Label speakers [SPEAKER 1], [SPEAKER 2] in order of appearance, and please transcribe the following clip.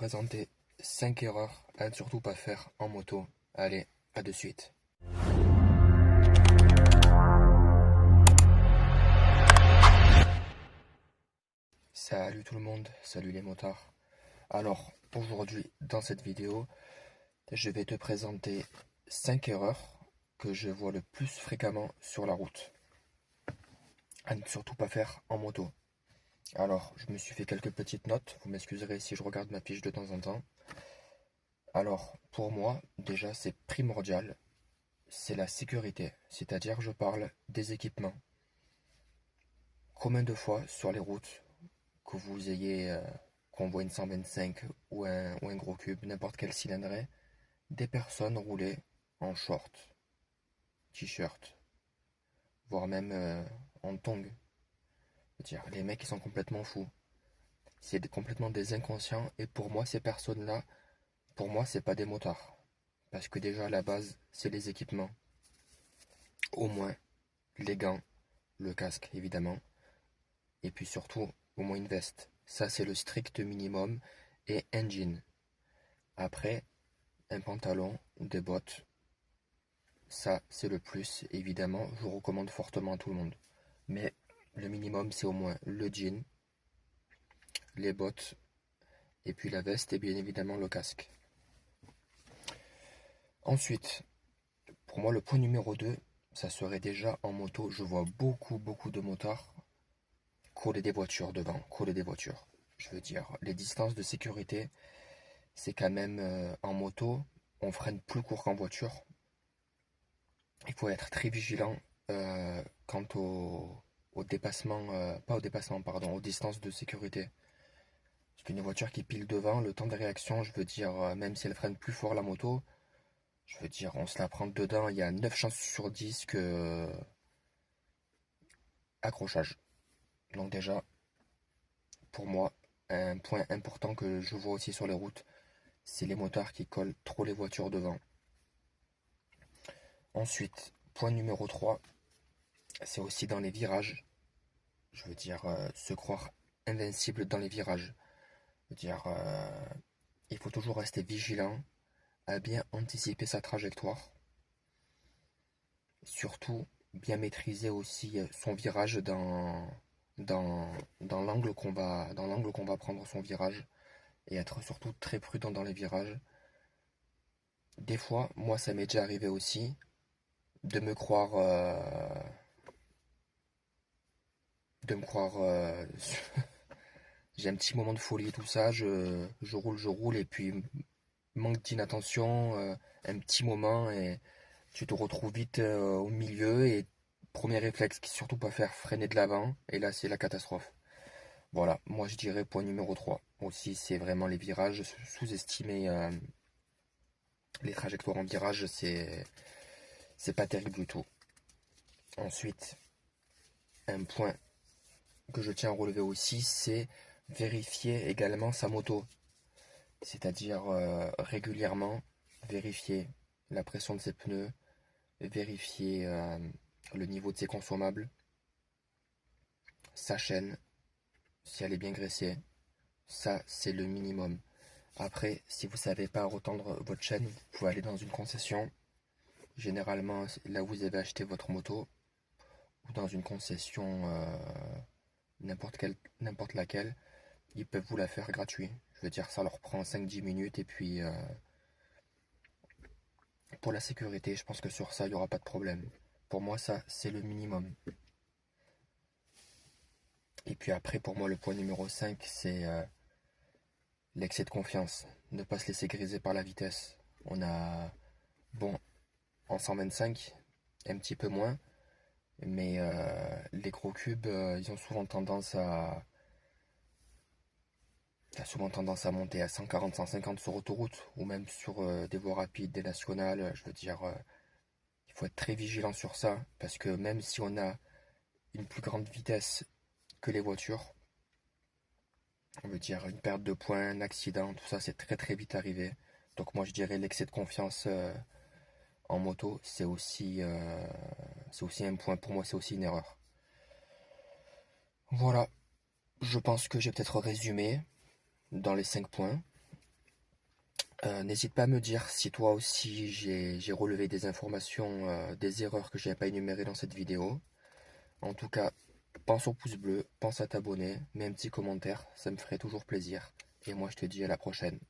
[SPEAKER 1] présenter 5 erreurs à ne surtout pas faire en moto. Allez, à de suite. Salut tout le monde, salut les motards. Alors, aujourd'hui, dans cette vidéo, je vais te présenter 5 erreurs que je vois le plus fréquemment sur la route. À ne surtout pas faire en moto. Alors, je me suis fait quelques petites notes, vous m'excuserez si je regarde ma fiche de temps en temps. Alors, pour moi, déjà, c'est primordial, c'est la sécurité, c'est-à-dire je parle des équipements. Combien de fois sur les routes, que vous ayez qu'on voit une 125 ou un gros cube, n'importe quel cylindré, des personnes roulaient en short, t-shirt, voire même en tongs. C'est-à-dire, les mecs ils sont complètement fous. C'est complètement des inconscients et pour moi ces personnes-là, pour moi c'est pas des motards. Parce que déjà à la base c'est les équipements. Au moins les gants, le casque évidemment, et puis surtout au moins une veste. Ça c'est le strict minimum et un jean. Après, un pantalon, des bottes, ça c'est le plus, évidemment, je vous recommande fortement à tout le monde. Mais le minimum c'est au moins le jean, les bottes, et puis la veste et bien évidemment le casque. Ensuite, pour moi le point numéro 2, ça serait déjà en moto, je vois beaucoup de motards coller des voitures devant, coller des voitures. Je veux dire, les distances de sécurité, c'est quand même en moto, on freine plus court qu'en voiture. Il faut être très vigilant quant au dépassement, pas au dépassement, pardon, aux distances de sécurité. Parce qu'une voiture qui pile devant, le temps de réaction, je veux dire, même si elle freine plus fort la moto, je veux dire, on se la prend dedans, il y a 9 chances sur 10 que accrochage. Donc déjà, pour moi, un point important que je vois aussi sur les routes, c'est les motards qui collent trop les voitures devant. Ensuite, point numéro 3, c'est aussi dans les virages. Je veux dire, se croire invincible dans les virages. Je veux dire, il faut toujours rester vigilant, à bien anticiper sa trajectoire. Surtout, bien maîtriser aussi son virage dans l'angle qu'on va prendre son virage. Et être surtout très prudent dans les virages. Des fois, moi ça m'est déjà arrivé aussi, de me croire... j'ai un petit moment de folie et tout ça, je roule, et puis manque d'inattention, un petit moment, et tu te retrouves vite au milieu, et premier réflexe, qui surtout pas faire freiner de l'avant, et là c'est la catastrophe. Voilà, moi je dirais point numéro 3. Aussi, c'est vraiment les virages, sous-estimer les trajectoires en virage, c'est pas terrible du tout. Ensuite, un point que je tiens à relever aussi, c'est vérifier également sa moto. C'est-à-dire régulièrement vérifier la pression de ses pneus, vérifier le niveau de ses consommables, sa chaîne, si elle est bien graissée. Ça, c'est le minimum. Après, si vous ne savez pas retendre votre chaîne, vous pouvez aller dans une concession. Généralement, là où vous avez acheté votre moto, ou dans une concession n'importe laquelle, ils peuvent vous la faire gratuit. Je veux dire, ça leur prend 5-10 minutes, et puis pour la sécurité, je pense que sur ça, il n'y aura pas de problème. Pour moi, ça, c'est le minimum. Et puis après, pour moi, le point numéro 5, c'est l'excès de confiance. Ne pas se laisser griser par la vitesse. On a, bon, en 125, un petit peu moins, mais les gros cubes, ils ont souvent tendance à... Il a souvent tendance à monter à 140, 150 sur autoroute, ou même sur des voies rapides, des nationales. Je veux dire, il faut être très vigilant sur ça, parce que même si on a une plus grande vitesse que les voitures, on veut dire une perte de points, un accident, tout ça c'est très vite arrivé. Donc moi je dirais l'excès de confiance en moto, c'est aussi un point, pour moi c'est aussi une erreur. Voilà, je pense que j'ai peut-être résumé dans les 5 points. N'hésite pas à me dire si toi aussi j'ai relevé des informations, des erreurs que je n'ai pas énumérées dans cette vidéo. En tout cas, pense au pouce bleu, pense à t'abonner, mets un petit commentaire, ça me ferait toujours plaisir. Et moi je te dis à la prochaine.